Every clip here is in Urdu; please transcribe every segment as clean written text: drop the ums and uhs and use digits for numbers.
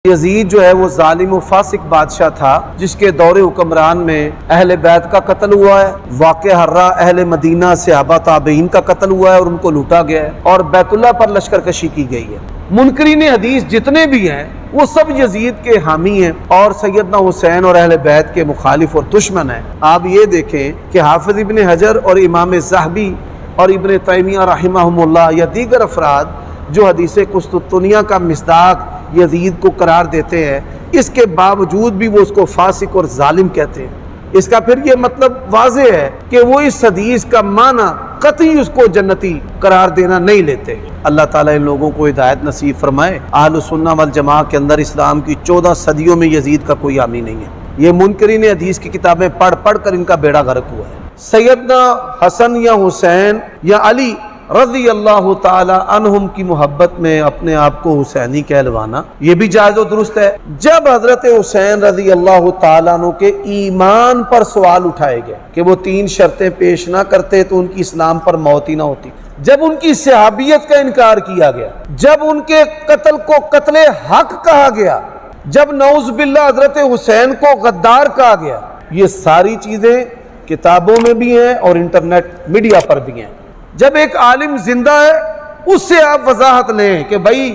یزید جو ہے وہ ظالم و فاسق بادشاہ تھا جس کے دور حکمران میں اہل بیت کا قتل ہوا ہے، واقع ہررا اہل مدینہ صحابہ تابعین کا قتل ہوا ہے اور ان کو لوٹا گیا ہے، اور بیت اللہ پر لشکر کشی کی گئی ہے۔ منکرین حدیث جتنے بھی ہیں وہ سب یزید کے حامی ہیں اور سیدنا حسین اور اہل بیت کے مخالف اور دشمن ہیں۔ آپ یہ دیکھیں کہ حافظ ابن حجر اور امام ذہبی اور ابن تیمیہ رحمہم اللہ یا دیگر افراد جو حدیث قسطنطنیہ کا مصداق یزید کو قرار دیتے ہیں، اس کے باوجود بھی وہ اس کو فاسق اور ظالم کہتے ہیں۔ اس کا پھر یہ مطلب واضح ہے کہ وہ اس حدیث کا معنی قطعی اس کو جنتی قرار دینا نہیں لیتے۔ اللہ تعالیٰ ان لوگوں کو ہدایت نصیب فرمائے۔ اہل سنہ والجماعہ کے اندر اسلام کی 14 صدیوں میں یزید کا کوئی حامی نہیں ہے۔ یہ منکرین حدیث کی کتابیں پڑھ پڑھ کر ان کا بیڑا غرق ہوا ہے۔ سیدنا حسن یا حسین یا علی رضی اللہ تعالی عنہم کی محبت میں اپنے آپ کو حسینی کہلوانا یہ بھی جائز و درست ہے۔ جب حضرت حسین رضی اللہ تعالیٰ عنہ کے ایمان پر سوال اٹھائے گئے کہ وہ 3 شرطیں پیش نہ کرتے تو ان کی اسلام پر موت ہی نہ ہوتی، جب ان کی صحابیت کا انکار کیا گیا، جب ان کے قتل کو قتل حق کہا گیا، جب نعوذ باللہ حضرت حسین کو غدار کہا گیا، یہ ساری چیزیں کتابوں میں بھی ہیں اور انٹرنیٹ میڈیا پر بھی ہیں۔ جب ایک عالم زندہ ہے اس سے آپ وضاحت لیں کہ بھائی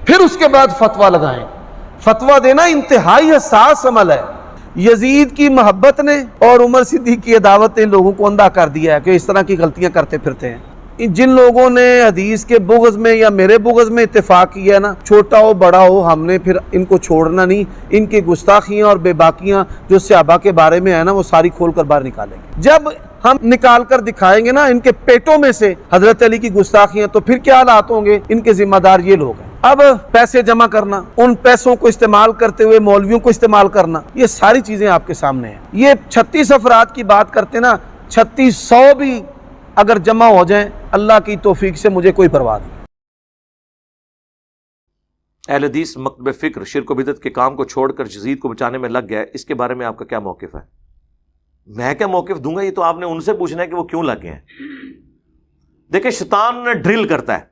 پھر اس کے بعد فتویٰ لگائیں۔ فتویٰ دینا انتہائی حساس عمل ہے۔ یزید کی محبت نے اور عمر صدیق کی عداوت نے لوگوں کو اندھا کر دیا ہے کہ اس طرح کی غلطیاں کرتے پھرتے ہیں۔ جن لوگوں نے حدیث کے بغض میں یا میرے بغض میں اتفاق کیا ہے نا، چھوٹا ہو بڑا ہو، ہم نے پھر ان کو چھوڑنا نہیں۔ ان کی گستاخیاں اور بے باکیاں جو صحابہ کے بارے میں ہے نا وہ ساری کھول کر باہر نکالیں گے۔ جب ہم نکال کر دکھائیں گے نا ان کے پیٹوں میں سے حضرت علی کی گستاخیاں، تو پھر کیا حالات ہوں گے؟ ان کے ذمہ دار یہ لوگ ہیں۔ اب پیسے جمع کرنا، ان پیسوں کو استعمال کرتے ہوئے مولویوں کو استعمال کرنا، یہ ساری چیزیں آپ کے سامنے ہیں۔ یہ 36 افراد کی بات کرتے نا، 3600 بھی اگر جمع ہو جائیں اللہ کی توفیق سے مجھے کوئی پرواہ نہیں۔ اہل حدیث مکتب فکر شرک و بدعت کے کام کو چھوڑ کر یزید کو بچانے میں لگ گیا، اس کے بارے میں آپ کا کیا موقف ہے؟ میں کیا موقف دوں گا؟ یہ تو آپ نے ان سے پوچھنا ہے کہ وہ کیوں لگ گئے ہیں۔ دیکھیں، شیطان نے ڈرل کرتا ہے۔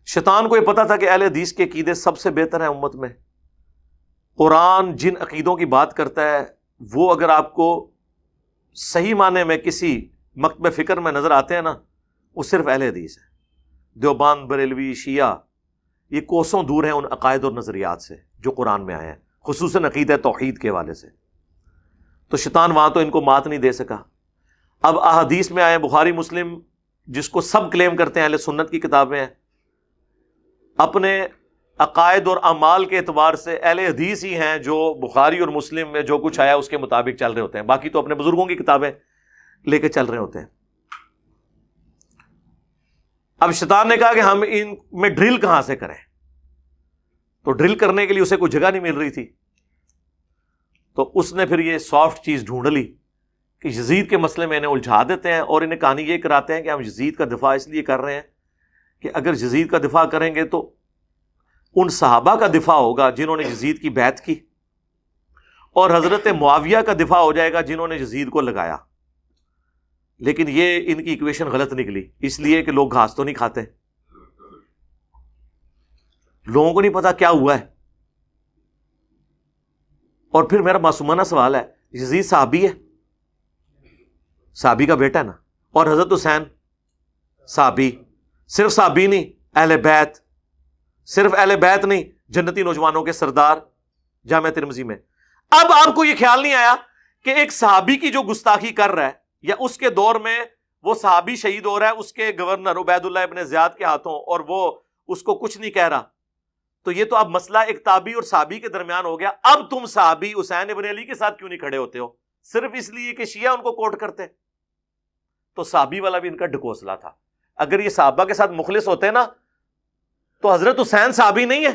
شیطان کو یہ پتا تھا کہ اہل حدیث کے عقیدے سب سے بہتر ہیں امت میں۔ قرآن جن عقیدوں کی بات کرتا ہے وہ اگر آپ کو صحیح معنی میں کسی مکتب فکر میں نظر آتے ہیں نا، وہ صرف اہل حدیث ہے۔ دیوبند، بریلوی، شیعہ یہ کوسوں دور ہیں ان عقائد اور نظریات سے جو قرآن میں آئے ہیں، خصوصاً عقیدہ توحید کے حوالے سے۔ تو شیطان وہاں تو ان کو مات نہیں دے سکا۔ اب احادیث میں آئے، بخاری مسلم جس کو سب کلیم کرتے ہیں اہل سنت کی کتابیں ہیں، اپنے عقائد اور اعمال کے اعتبار سے اہل حدیث ہی ہیں جو بخاری اور مسلم میں جو کچھ آیا اس کے مطابق چل رہے ہوتے ہیں، باقی تو اپنے بزرگوں کی کتابیں لے کے چل رہے ہوتے ہیں۔ اب شیطان نے کہا کہ ہم ان میں ڈرل کہاں سے کریں، تو ڈرل کرنے کے لیے اسے کوئی جگہ نہیں مل رہی تھی، تو اس نے پھر یہ سافٹ چیز ڈھونڈ لی کہ یزید کے مسئلے میں انہیں الجھا دیتے ہیں اور انہیں کہانی یہ کراتے ہیں کہ ہم یزید کا دفاع اس لیے کر رہے ہیں کہ اگر یزید کا دفاع کریں گے تو ان صحابہ کا دفاع ہوگا جنہوں نے یزید کی بیعت کی، اور حضرت معاویہ کا دفاع ہو جائے گا جنہوں نے یزید کو لگایا۔ لیکن یہ ان کی ایکویشن غلط نکلی، اس لیے کہ لوگ گھاس تو نہیں کھاتے، لوگوں کو نہیں پتا کیا ہوا ہے۔ اور پھر میرا معصومانہ سوال ہے، یزید صحابی ہے، صحابی کا بیٹا ہے نا، اور حضرت حسین صحابی، صرف صحابی نہیں، اہل بیت، صرف اہل بیت نہیں، جنتی نوجوانوں کے سردار، جامعہ ترمذی میں۔ اب آپ کو یہ خیال نہیں آیا کہ ایک صحابی کی جو گستاخی کر رہا ہے، یا اس کے دور میں وہ صحابی شہید ہو رہا ہے اس کے گورنر عبید اللہ ابن زیاد کے ہاتھوں، اور وہ اس کو کچھ نہیں کہہ رہا، تو یہ تو اب مسئلہ ایک تابعی اور صحابی کے درمیان ہو گیا۔ اب تم صحابی حسین ابن علی کے ساتھ کیوں نہیں کھڑے ہوتے ہو؟ صرف اس لیے کہ شیعہ ان کو کوٹ کرتے۔ تو صحابی والا بھی ان کا ڈھکوسلا تھا۔ اگر یہ صحابہ کے ساتھ مخلص ہوتے نا تو حضرت حسین صحابی نہیں ہے۔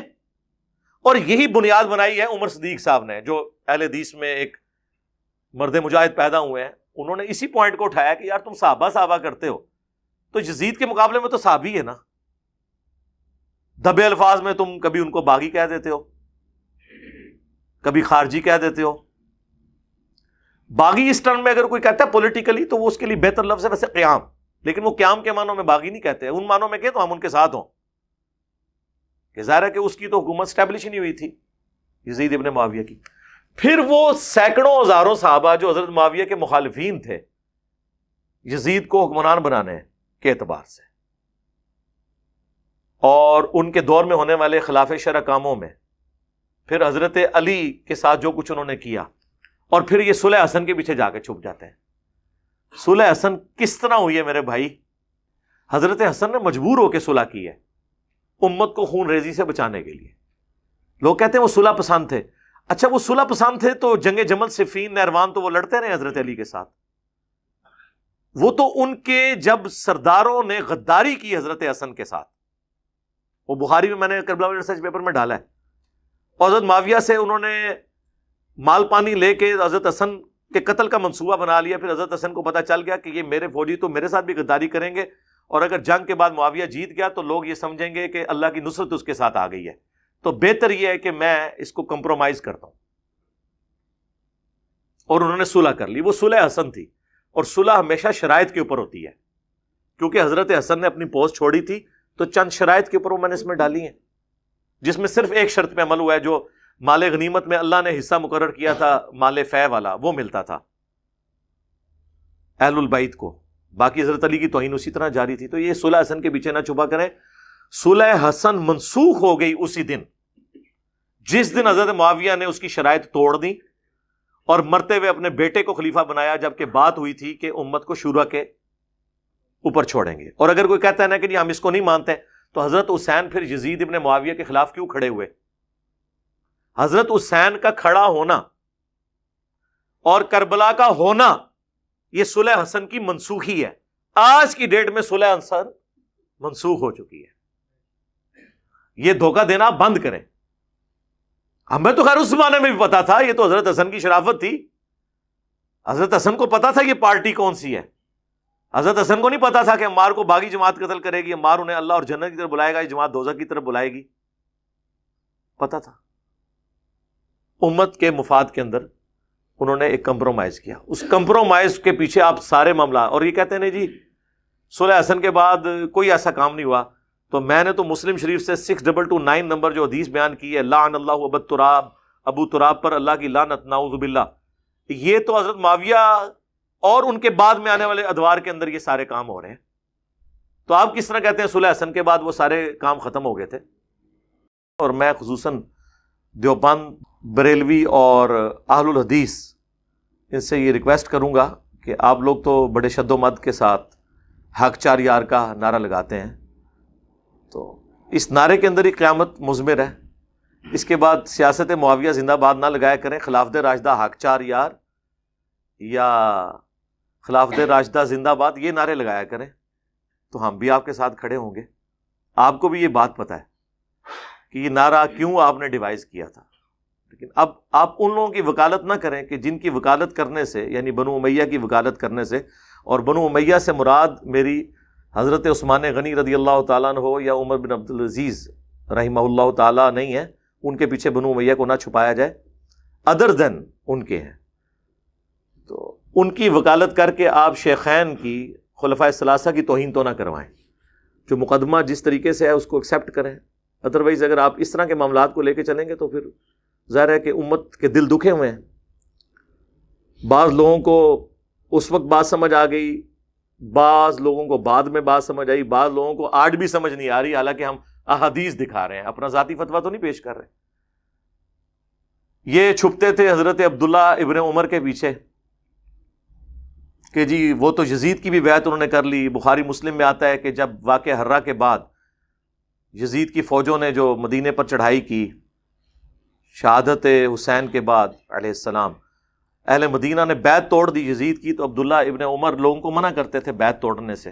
اور یہی بنیاد بنائی ہے عمر صدیق صاحب نے، جو اہل حدیث میں ایک مرد مجاہد پیدا ہوئے ہیں، انہوں نے اسی پوائنٹ کو اٹھایا کہ یار تم صحابہ کرتے ہو تو یزید کے مقابلے میں تو صحابی ہے نا۔ دبے الفاظ میں تم کبھی ان کو باغی کہہ دیتے ہو، کبھی خارجی کہہ دیتے ہو۔ باغی اس ٹرم میں اگر کوئی کہتا ہے پولیٹیکلی تو وہ اس کے لیے بہتر لفظ ہے ویسے قیام، لیکن وہ قیام کے معنوں میں باغی نہیں کہتے، ان معنوں میں کہ تو ہم ان کے ساتھ ہوں، کہ ظاہر ہے کہ اس کی تو حکومت اسٹیبلش ہی نہیں ہوئی تھی، یزید ابن معاویہ کی. پھر وہ سینکڑوں ہزاروں صحابہ جو حضرت معاویہ کے مخالفین تھے یزید کو حکمران بنانے کے اعتبار سے، اور ان کے دور میں ہونے والے خلاف شرع کاموں میں پھر حضرت علی کے ساتھ جو کچھ انہوں نے کیا، اور پھر یہ صلح حسن کے پیچھے جا کے چھپ جاتے ہیں. صلح حسن کس طرح ہوئی ہے میرے بھائی؟ حضرت حسن نے مجبور ہو کے صلح کی ہے امت کو خون ریزی سے بچانے کے لیے. لوگ کہتے ہیں وہ صلح پسند تھے. اچھا وہ صلح پسند تھے تو جنگ جمل، صفین، نہروان تو وہ لڑتے رہے حضرت علی کے ساتھ. وہ تو ان کے جب سرداروں نے غداری کی حضرت حسن کے ساتھ، وہ بخاری میں نے کربلا ریسرچ پیپر میں ڈالا ہے، اور حضرت معاویہ سے انہوں نے مال پانی لے کے حضرت حسن کے قتل کا منصوبہ بنا لیا. پھر حضرت حسن کو پتہ چل گیا کہ یہ میرے فوجی تو میرے ساتھ بھی غداری کریں گے، اور اگر جنگ کے بعد معاویہ جیت گیا تو لوگ یہ سمجھیں گے کہ اللہ کی نصرت اس کے ساتھ آ گئی ہے، تو بہتر یہ ہے کہ میں اس کو کمپرومائز کرتا ہوں. اور انہوں نے صلح کر لی. وہ صلح حسن تھی، اور صلح ہمیشہ شرائط کے اوپر ہوتی ہے. کیونکہ حضرت حسن نے اپنی پوسٹ چھوڑی تھی تو چند شرائط کے اوپر وہ میں نے اس میں ڈالی ہیں، جس میں صرف ایک شرط پہ عمل ہوا ہے، جو مال غنیمت میں اللہ نے حصہ مقرر کیا تھا مال فے والا، وہ ملتا تھا اہل البیت کو. باقی حضرت علی کی توہین اسی طرح جاری تھی. تو یہ صلح حسن کے پیچھے نہ چھپا کریں. صلح حسن منسوخ ہو گئی اسی دن جس دن حضرت معاویہ نے اس کی شرائط توڑ دی اور مرتے ہوئے اپنے بیٹے کو خلیفہ بنایا، جبکہ بات ہوئی تھی کہ امت کو شورا کے اوپر چھوڑیں گے. اور اگر کوئی کہتا ہے نا کہ ہم اس کو نہیں مانتے، تو حضرت حسین پھر یزید ابن معاویہ کے خلاف کیوں کھڑے ہوئے؟ حضرت حسین کا کھڑا ہونا اور کربلا کا ہونا یہ صلح حسن کی منسوخی ہے. آج کی ڈیٹ میں صلح حسن منسوخ ہو چکی ہے. یہ دھوکہ دینا بند کریں. ہمیں تو خیر اس زمانے میں بھی پتا تھا، یہ تو حضرت حسن کی شرافت تھی. حضرت حسن کو پتا تھا یہ پارٹی کون سی ہے. حضرت حسن کو نہیں پتا تھا کہ عمار کو باغی جماعت قتل کرے گی، عمار انہیں اللہ اور جنت کی طرف بلائے گا، یہ جماعت دوزخ کی طرف بلائے گی. پتا تھا. امت کے مفاد کے اندر انہوں نے ایک کمپرومائز کیا. اس کمپرومائز کے پیچھے آپ سارے معاملات، اور یہ کہتے ہیں نہیں جی صلح حسن کے بعد کوئی ایسا کام نہیں ہوا. تو میں نے تو مسلم شریف سے 6229 نمبر جو حدیث بیان کی ہے، لعن اللہ ابو تراب، ابو تراب پر اللہ کی لعنت، نعوذ باللہ، یہ تو حضرت معاویہ اور ان کے بعد میں آنے والے ادوار کے اندر یہ سارے کام ہو رہے ہیں. تو آپ کس طرح کہتے ہیں صلح حسن کے بعد وہ سارے کام ختم ہو گئے تھے؟ اور میں خصوصاً دیوبند، بریلوی اور اہل الحدیث ان سے یہ ریکویسٹ کروں گا کہ آپ لوگ تو بڑے شد و مد کے ساتھ حق چار یار کا نعرہ لگاتے ہیں، تو اس نعرے کے اندر ہی قیامت مضمر ہے. اس کے بعد سیاست معاویہ زندہ باد نہ لگایا کریں، خلافت راشدہ حق چار یار یا خلافت راشدہ زندہ باد یہ نعرے لگایا کریں، تو ہم بھی آپ کے ساتھ کھڑے ہوں گے. آپ کو بھی یہ بات پتہ ہے کہ یہ نعرہ کیوں آپ نے ڈیوائز کیا تھا. لیکن اب آپ ان لوگوں کی وکالت نہ کریں کہ جن کی وکالت کرنے سے، یعنی بنو امیہ کی وکالت کرنے سے، اور بنو امیہ سے مراد میری حضرت عثمان غنی رضی اللہ تعالیٰ عنہ یا عمر بن عبدالعزیز رحمہ اللہ تعالیٰ نہیں ہے. ان کے پیچھے بنو امیہ کو نہ چھپایا جائے، ادر دین ان کے ہیں. تو ان کی وکالت کر کے آپ شیخین کی، خلفائے ثلاثہ کی توہین تو نہ کروائیں. جو مقدمہ جس طریقے سے ہے اس کو ایکسیپٹ کریں. ادروائز اگر آپ اس طرح کے معاملات کو لے کے چلیں گے تو پھر ظاہر ہے کہ امت کے دل دکھے ہوئے ہیں. بعض لوگوں کو اس وقت بات سمجھ آ گئی، بعض لوگوں کو بعد میں بات سمجھ آئی، بعض لوگوں کو آج بھی سمجھ نہیں آ رہی، حالانکہ ہم احادیث دکھا رہے ہیں، اپنا ذاتی فتویٰ تو نہیں پیش کر رہے. یہ چھپتے تھے حضرت عبداللہ ابن عمر کے پیچھے کہ جی وہ تو یزید کی بھی بیعت انہوں نے کر لی. بخاری مسلم میں آتا ہے کہ جب واقعہ ہرہ کے بعد یزید کی فوجوں نے جو مدینے پر چڑھائی کی شہادت حسین کے بعد علیہ السلام، اہل مدینہ نے بیعت توڑ دی یزید کی، تو عبداللہ ابن عمر لوگوں کو منع کرتے تھے بیعت توڑنے سے.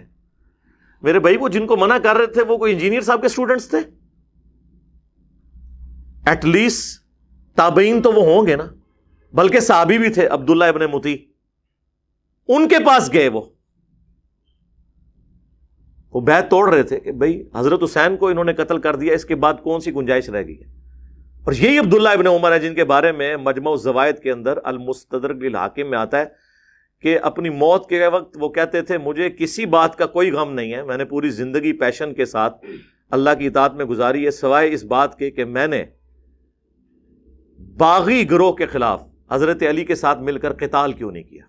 میرے بھائی وہ جن کو منع کر رہے تھے وہ کوئی انجینئر صاحب کے اسٹوڈنٹس تھے؟ ایٹ لیسٹ تابعین تو وہ ہوں گے نا، بلکہ صحابی بھی تھے. عبداللہ ابن مطیع ان کے پاس گئے، وہ بیعت توڑ رہے تھے کہ بھائی حضرت حسین کو انہوں نے قتل کر دیا، اس کے بعد کون سی گنجائش رہ گئی ہے. اور یہی عبداللہ ابن عمر ہے جن کے بارے میں مجمع الزوائد کے اندر المستدرک للحاکم میں آتا ہے کہ اپنی موت کے وقت وہ کہتے تھے مجھے کسی بات کا کوئی غم نہیں ہے، میں نے پوری زندگی پیشن کے ساتھ اللہ کی اطاعت میں گزاری ہے، سوائے اس بات کے کہ میں نے باغی گروہ کے خلاف حضرت علی کے ساتھ مل کر قتال کیوں نہیں کیا؟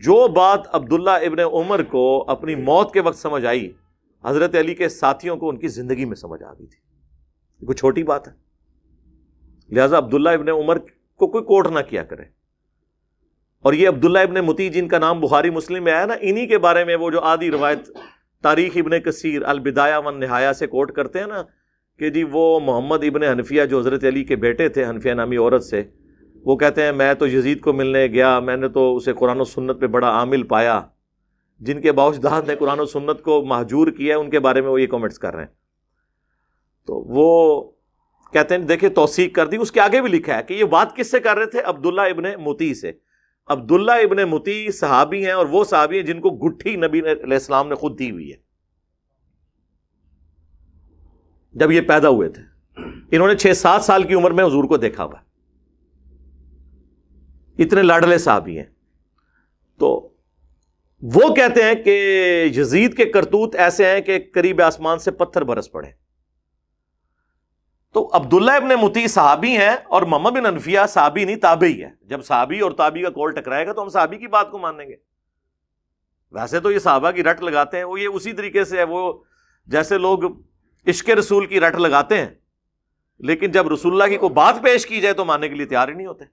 جو بات عبداللہ ابن عمر کو اپنی موت کے وقت سمجھ آئی، حضرت علی کے ساتھیوں کو ان کی زندگی میں سمجھ آ گئی تھی. کوئی چھوٹی بات ہے؟ لہذا عبداللہ ابن عمر کو کوئی کوٹ نہ کیا کرے. اور یہ عبداللہ ابن متی جن کا نام بخاری مسلم میں آیا نا، انہی کے بارے میں وہ جو آدھی روایت تاریخ ابن کثیر البدایہ والنہایہ سے کوٹ کرتے ہیں نا کہ جی وہ محمد ابن حنفیہ جو حضرت علی کے بیٹے تھے، حنفیہ نامی عورت سے، وہ کہتے ہیں میں تو یزید کو ملنے گیا، میں نے تو اسے قرآن و سنت پہ بڑا عامل پایا. جن کے باوجداد نے قرآن و سنت کو مہجور کیا ہے، ان کے بارے میں وہ یہ کامنٹس کر رہے ہیں. تو وہ کہتے ہیں دیکھیں توثیق کر دی. اس کے آگے بھی لکھا ہے کہ یہ بات کس سے کر رہے تھے؟ عبداللہ ابن متی سے. عبداللہ ابن متی صحابی ہیں، اور وہ صحابی ہیں جن کو گٹھی نبی علیہ السلام نے خود دی ہوئی ہے. جب یہ پیدا ہوئے تھے انہوں نے 6-7 سال کی عمر میں حضور کو دیکھا ہوا. اتنے لاڈلے صحابی ہیں. تو وہ کہتے ہیں کہ یزید کے کرتوت ایسے ہیں کہ قریب آسمان سے پتھر برس پڑے. تو عبداللہ ابن متی صحابی ہیں اور محمد بن حنفیہ صحابی نہیں تابعی ہے. جب صحابی اور تابعی کا کول ٹکرائے گا تو ہم صحابی کی بات کو مانیں گے. ویسے تو یہ صحابہ کی رٹ لگاتے ہیں، وہ یہ اسی طریقے سے ہے، وہ جیسے لوگ عشق رسول کی رٹ لگاتے ہیں، لیکن جب رسول اللہ کی کوئی بات پیش کی جائے تو ماننے کے لیے تیار ہی نہیں ہوتے.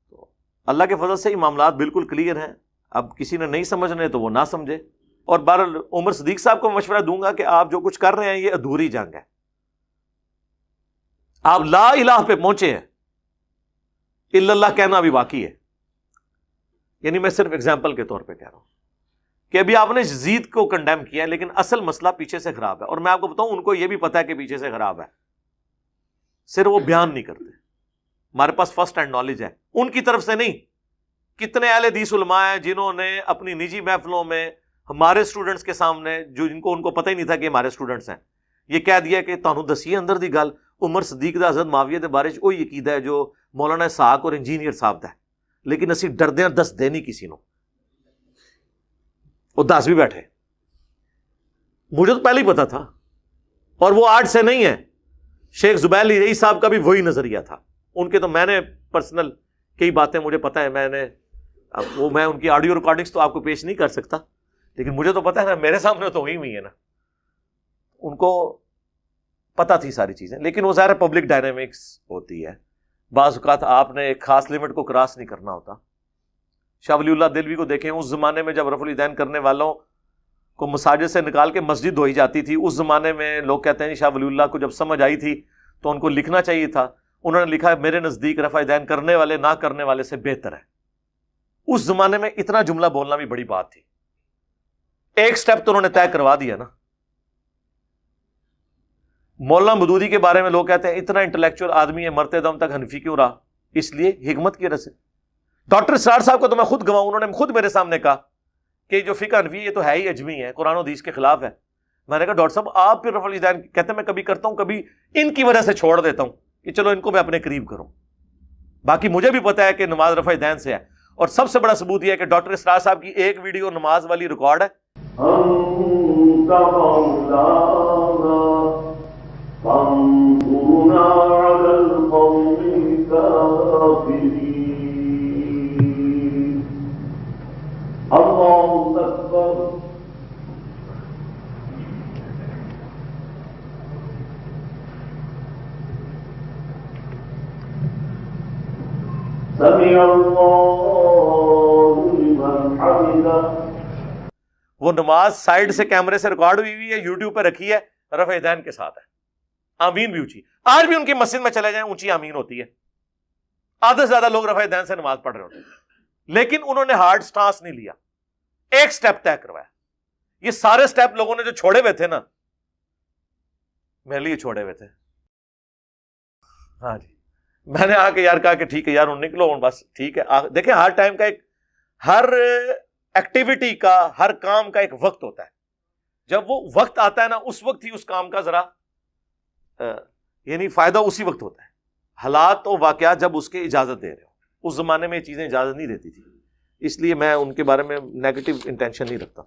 تو اللہ کے فضل سے یہ معاملات بالکل کلیئر ہیں. اب کسی نے نہیں سمجھنے تو وہ نہ سمجھے. اور بہرحال عمر صدیق صاحب کو مشورہ دوں گا کہ آپ جو کچھ کر رہے ہیں یہ ادھوری جنگ ہے. آپ لا الہ پہ پہنچے ہیں، الا اللہ کہنا بھی باقی ہے. یعنی میں صرف اگزامپل کے طور پہ کہہ رہا ہوں کہ ابھی آپ نے یزید کو کنڈیم کیا ہے، لیکن اصل مسئلہ پیچھے سے خراب ہے. اور میں آپ کو بتاؤں ان کو یہ بھی پتا ہے کہ پیچھے سے خراب ہے، صرف وہ بیان نہیں کرتے. ہمارے پاس فرسٹ ہینڈ نالج ہے ان کی طرف سے نہیں. کتنے اہل حدیث علماء ہیں جنہوں نے اپنی نجی محفلوں میں ہمارے اسٹوڈنٹس کے سامنے، جو ان کو پتہ ہی نہیں تھا کہ ہمارے اسٹوڈنٹس ہیں، یہ کہہ دیا کہ تانوں دسیے اندر دی گل عمر صدیق دا حضرت معاویہ دے بارے وہی عقیدہ ہے جو مولانا اسحاق اور انجینئر صاحب دا ہے، لیکن اسی ڈردے دس دے نہیں کسی نو. وہ دس بھی بیٹھے. مجھے تو پہلے ہی پتا تھا، اور وہ آج سے نہیں ہے. شیخ زبیر رئی صاحب کا بھی وہی نظریہ تھا. ان کے تو میں نے پرسنل کئی باتیں مجھے پتا ہے، میں ان کی آڈیو ریکارڈنگز تو آپ کو پیش نہیں کر سکتا، لیکن مجھے تو پتا ہے نا، میرے سامنے تو ہوئی ہے نا. ان کو پتا تھی ساری چیزیں، لیکن وہ ظاہر پبلک ڈائنامکس ہوتی ہے. بعض اوقات آپ نے ایک خاص لمٹ کو کراس نہیں کرنا ہوتا. شاہ ولی اللہ دہلوی کو دیکھیں، اس زمانے میں جب رفع الیدین کرنے والوں کو مساجد سے نکال کے مسجد دھوئی جاتی تھی، اس زمانے میں لوگ کہتے ہیں شاہ ولی اللہ کو جب سمجھ آئی تھی تو ان کو لکھنا چاہیے تھا. انہوں نے لکھا میرے نزدیک رفع الیدین کرنے والے نہ کرنے والے سے بہتر ہے. اس زمانے میں اتنا جملہ بولنا بھی بڑی بات تھی. ایک سٹیپ تو انہوں نے طے کروا دیا نا. مولانا مودودی کے بارے میں لوگ کہتے ہیں اتنا انٹلیکچوئل آدمی ہے، مرتے دم تک حنفی کیوں رہا؟ اس لیے حکمت کی وجہ سے. ڈاکٹر اسرار صاحب کو تو میں خود گواہوں، انہوں نے خود میرے سامنے کہا کہ جو فقہ حنفی یہ تو ہے ہی اجمی ہے، قرآن و حدیث کے خلاف ہے. میں نے کہا ڈاکٹر صاحب آپ پھر رفع الیدین کہتے ہیں میں کبھی کرتا ہوں، کبھی ان کی وجہ سے چھوڑ دیتا ہوں کہ چلو ان کو میں اپنے قریب کروں. باقی مجھے بھی پتا ہے کہ نماز رفع الیدین سے ہے. اور سب سے بڑا ثبوت یہ ہے کہ ڈاکٹر اسرار صاحب کی ایک ویڈیو نماز والی ریکارڈ ہے. وہ نماز سائیڈ سے کیمرے سے ریکارڈ ہوئی ہے، یوٹیوب پہ رکھی ہے، رفع الیدین کے ساتھ ہے. آمین بھی اونچی. آج بھی ان کی مسجد میں چلے جائیں اونچی آمین ہوتی ہے. آدھے سے زیادہ لوگ رفع الیدین سے نماز پڑھ رہے ہوتے ہیں، لیکن انہوں نے ہارڈ سٹانس نہیں لیا، ایک سٹیپ طے کروایا. یہ سارے سٹیپ لوگوں نے جو چھوڑے ہوئے تھے نا، میرے لیے چھوڑے ہوئے تھے. ہاں جی، میں نے آ کے یار کہا کہ ٹھیک ہے یار نکلو بس ٹھیک ہے. دیکھیں ہر ٹائم کا ہر ایکٹیویٹی کا، ہر کام کا ایک وقت ہوتا ہے. جب وہ وقت آتا ہے نا، اس وقت ہی اس کام کا ذرا یعنی فائدہ اسی وقت ہوتا ہے. حالات و واقعات جب اس کے اجازت دے رہے ہو. اس زمانے میں یہ چیزیں اجازت نہیں دیتی تھی، اس لیے میں ان کے بارے میں نیگیٹو انٹینشن نہیں رکھتا.